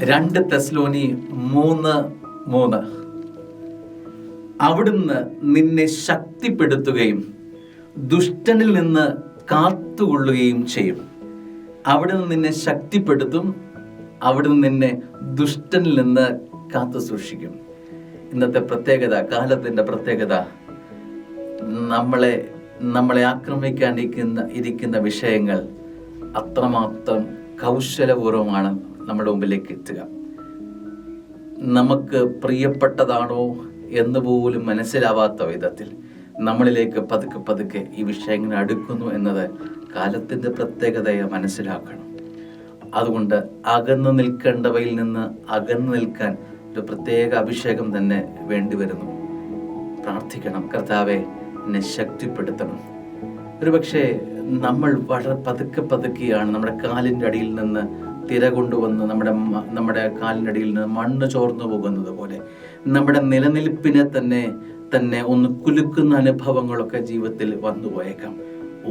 2 തെസ്സലോനി 3:3 അവിടുന്ന് നിന്നെ ശക്തിപ്പെടുത്തുകയും ദുഷ്ടനിൽ നിന്ന് കാത്തുകൊള്ളുകയും ചെയ്യും. അവിടുന്ന് നിന്നെ ശക്തിപ്പെടുത്തും, അവിടുന്ന് നിന്നെ ദുഷ്ടനിൽ നിന്ന് കാത്തു സൂക്ഷിക്കും. ഇന്നത്തെ പ്രത്യേകത, കാലത്തിന്റെ പ്രത്യേകത, നമ്മളെ ആക്രമിക്കാൻ ഇരിക്കുന്ന വിഷയങ്ങൾ അത്രമാത്രം കൗശലപൂർവമാണ് നമ്മുടെ മുമ്പിലേക്ക് എത്തുക. നമുക്ക് പ്രിയപ്പെട്ടതാണോ എന്ന് പോലും മനസ്സിലാവാത്ത വിധത്തിൽ നമ്മളിലേക്ക് പതുക്കെ പതുക്കെ ഈ വിഷയങ്ങൾ അടുക്കുന്നു എന്നത് കാലത്തിന്റെ പ്രത്യേകതയെ മനസ്സിലാക്കണം. അതുകൊണ്ട് അകന്നു നിൽക്കേണ്ടവയിൽ നിന്ന് അകന്നു നിൽക്കാൻ ഒരു പ്രത്യേക അഭിഷേകം തന്നെ വേണ്ടിവരുന്നു. പ്രാർത്ഥിക്കണം, കർത്താവെ എന്നെ ശക്തിപ്പെടുത്തണം. ഒരുപക്ഷെ നമ്മൾ വളരെ പതുക്കെയാണ് നമ്മുടെ കാലിൻ്റെ അടിയിൽ നിന്ന് തിര കൊണ്ടുവന്ന് നമ്മുടെ കാലിൻ്റെ അടിയിൽ നിന്ന് മണ്ണ് ചോർന്നു പോകുന്നത് പോലെ നമ്മുടെ നിലനിൽപ്പിനെ തന്നെ ഒന്ന് കുലുക്കുന്ന അനുഭവങ്ങളൊക്കെ ജീവിതത്തിൽ വന്നു പോയേക്കാം.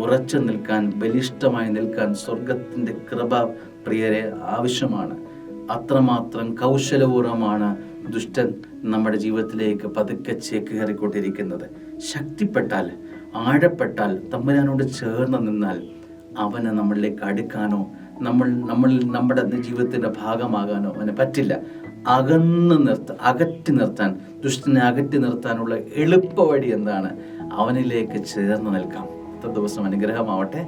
ഉറച്ചു നിൽക്കാൻ, ബലിഷ്ഠമായി നിൽക്കാൻ സ്വർഗത്തിന്റെ കൃപ പ്രിയരെ ആവശ്യമാണ്. അത്രമാത്രം കൗശലപൂർവമാണ് ദുഷ്ടൻ നമ്മുടെ ജീവിതത്തിലേക്ക് പതുക്കെ ചേക്കേറിക്കൊണ്ടിരിക്കുന്നത്. ശക്തിപ്പെട്ടാൽ, ആഴപ്പെട്ടാൽ, തമ്പുരാനോട് ചേർന്ന് നിന്നാൽ അവന് നമ്മളിലേക്ക് അടുക്കാനോ നമ്മുടെ ജീവിതത്തിന്റെ ഭാഗമാകാനോ അവന് പറ്റില്ല. അകറ്റി നിർത്താൻ, ദുഷ്ടനെ അകറ്റി നിർത്താനുള്ള എളുപ്പ വഴി എന്താണ്? അവനിലേക്ക് ചേർന്ന് നിൽക്കാം. ദിവസം അനുഗ്രഹമാവട്ടെ.